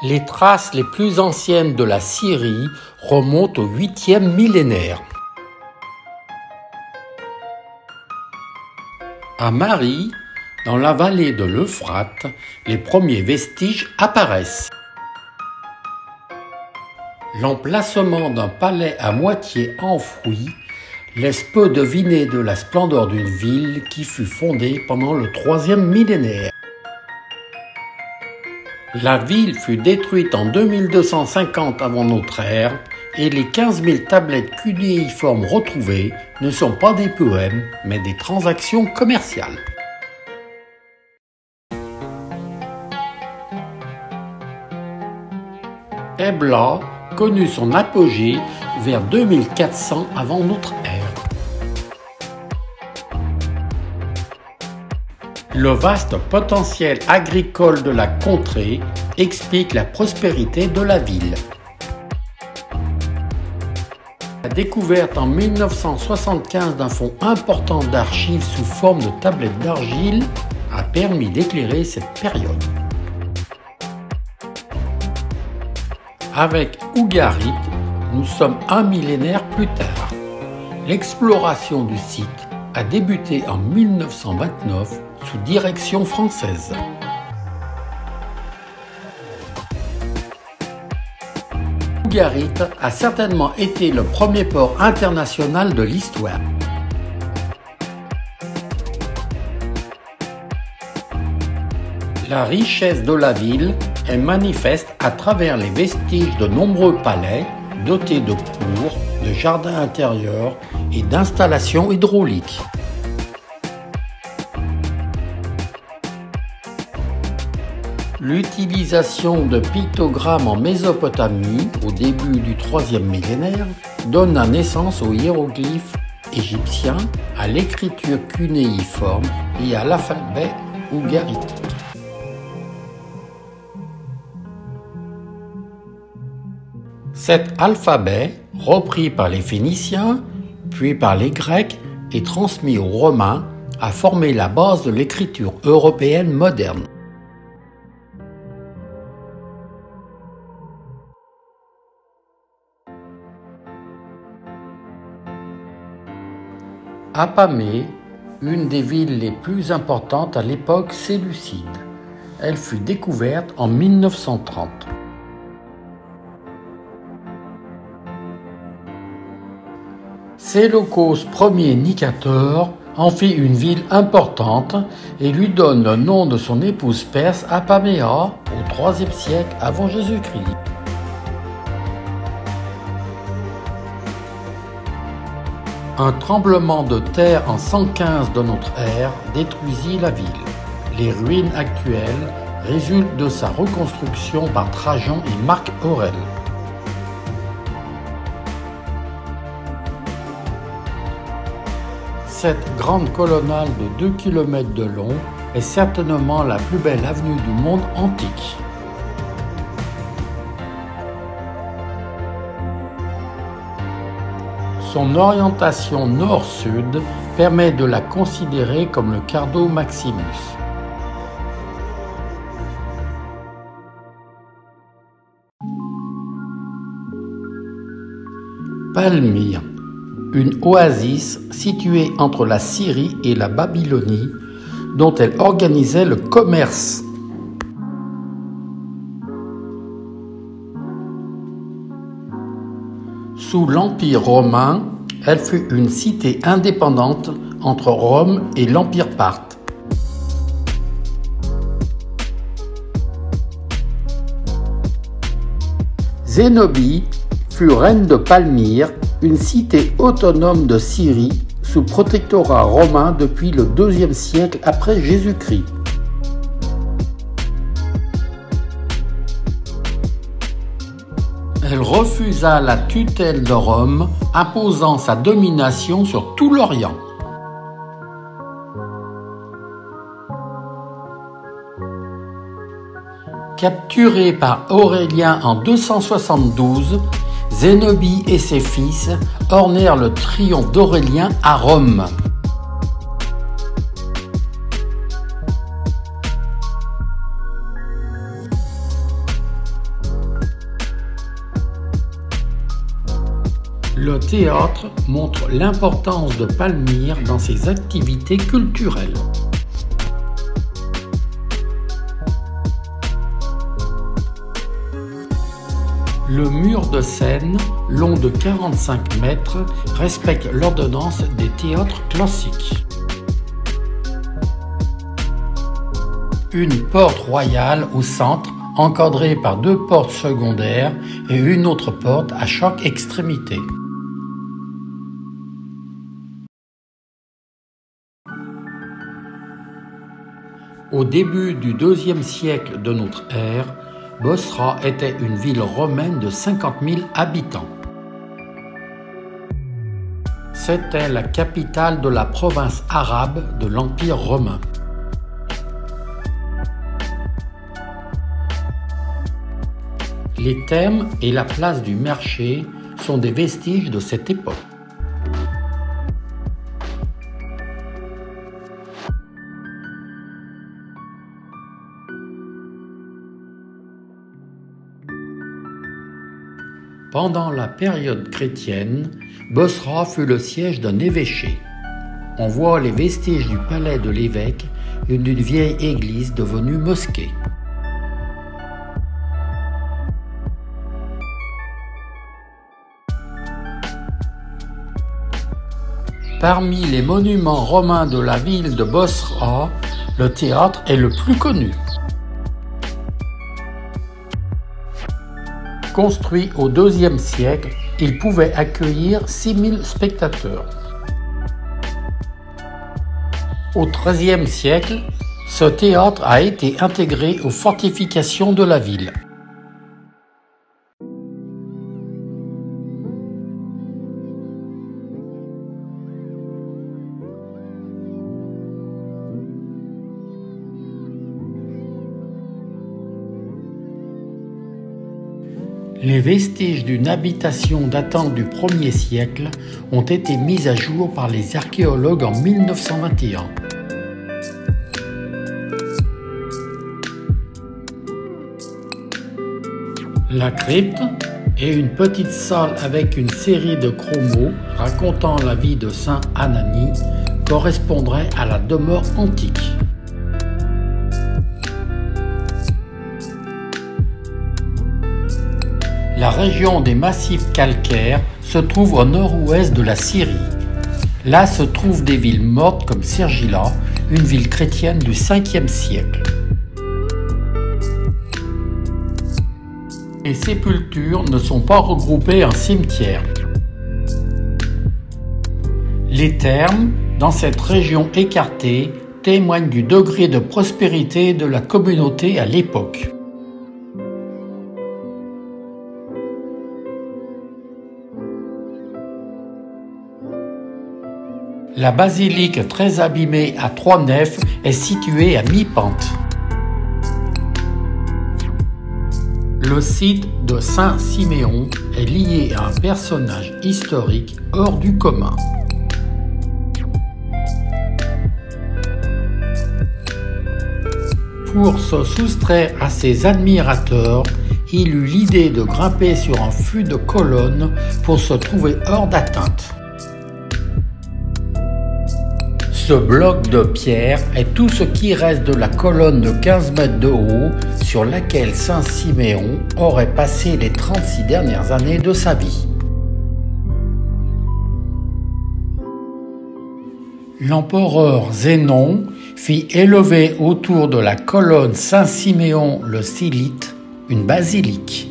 Les traces les plus anciennes de la Syrie remontent au 8e millénaire. À Mari, dans la vallée de l'Euphrate, les premiers vestiges apparaissent. L'emplacement d'un palais à moitié enfoui laisse peu deviner de la splendeur d'une ville qui fut fondée pendant le 3e millénaire. La ville fut détruite en 2250 avant notre ère et les 15 000 tablettes cunéiformes retrouvées ne sont pas des poèmes mais des transactions commerciales. Ebla connut son apogée vers 2400 avant notre ère. Le vaste potentiel agricole de la contrée explique la prospérité de la ville. La découverte en 1975 d'un fonds important d'archives sous forme de tablettes d'argile a permis d'éclairer cette période. Avec Ougarit, nous sommes un millénaire plus tard. L'exploration du site a débuté en 1929 sous direction française. Ougarit a certainement été le premier port international de l'histoire. La richesse de la ville est manifeste à travers les vestiges de nombreux palais dotés de cours, de jardins intérieurs et d'installations hydrauliques. L'utilisation de pictogrammes en Mésopotamie au début du 3e millénaire donne naissance aux hiéroglyphes égyptiens, à l'écriture cunéiforme et à l'alphabet ougarite. Cet alphabet, repris par les Phéniciens, puis par les Grecs et transmis aux Romains, a formé la base de l'écriture européenne moderne. Apamée, une des villes les plus importantes à l'époque séleucide. Elle fut découverte en 1930. Séleucos Ier Nicator en fit une ville importante et lui donne le nom de son épouse perse Apaméa au IIIe siècle avant Jésus-Christ. Un tremblement de terre en 115 de notre ère détruisit la ville. Les ruines actuelles résultent de sa reconstruction par Trajan et Marc Aurèle. Cette grande colonnade de 2 km de long est certainement la plus belle avenue du monde antique. Son orientation nord-sud permet de la considérer comme le Cardo Maximus. Palmyre, une oasis située entre la Syrie et la Babylonie, dont elle organisait le commerce. Sous l'Empire romain, elle fut une cité indépendante entre Rome et l'Empire parthe. Zénobie fut reine de Palmyre, une cité autonome de Syrie sous protectorat romain depuis le IIe siècle après Jésus-Christ. Elle refusa la tutelle de Rome, imposant sa domination sur tout l'Orient. Capturée par Aurélien en 272, Zénobie et ses fils ornèrent le triomphe d'Aurélien à Rome. Le théâtre montre l'importance de Palmyre dans ses activités culturelles. Le mur de scène, long de 45 mètres, respecte l'ordonnance des théâtres classiques. Une porte royale au centre, encadrée par 2 portes secondaires et une autre porte à chaque extrémité. Au début du IIe siècle de notre ère, Bosra était une ville romaine de 50 000 habitants. C'était la capitale de la province arabe de l'Empire romain. Les thermes et la place du marché sont des vestiges de cette époque. Pendant la période chrétienne, Bosra fut le siège d'un évêché. On voit les vestiges du palais de l'évêque et d'une vieille église devenue mosquée. Parmi les monuments romains de la ville de Bosra, le théâtre est le plus connu. Construit au IIe siècle, il pouvait accueillir 6000 spectateurs. Au XIIIe siècle, ce théâtre a été intégré aux fortifications de la ville. Les vestiges d'une habitation datant du 1er siècle ont été mis à jour par les archéologues en 1921. La crypte est une petite salle avec une série de chromos racontant la vie de saint Ananie correspondrait à la demeure antique. La région des massifs calcaires se trouve au nord-ouest de la Syrie. Là se trouvent des villes mortes comme Sirgila, une ville chrétienne du 5e siècle. Les sépultures ne sont pas regroupées en cimetière. Les thermes, dans cette région écartée, témoignent du degré de prospérité de la communauté à l'époque. La basilique très abîmée à 3 nefs est située à mi-pente. Le site de Saint-Siméon est lié à un personnage historique hors du commun. Pour se soustraire à ses admirateurs, il eut l'idée de grimper sur un fût de colonnes pour se trouver hors d'atteinte. Ce bloc de pierre est tout ce qui reste de la colonne de 15 mètres de haut sur laquelle saint Siméon aurait passé les 36 dernières années de sa vie. L'empereur Zénon fit élever autour de la colonne Saint-Siméon le Silite une basilique.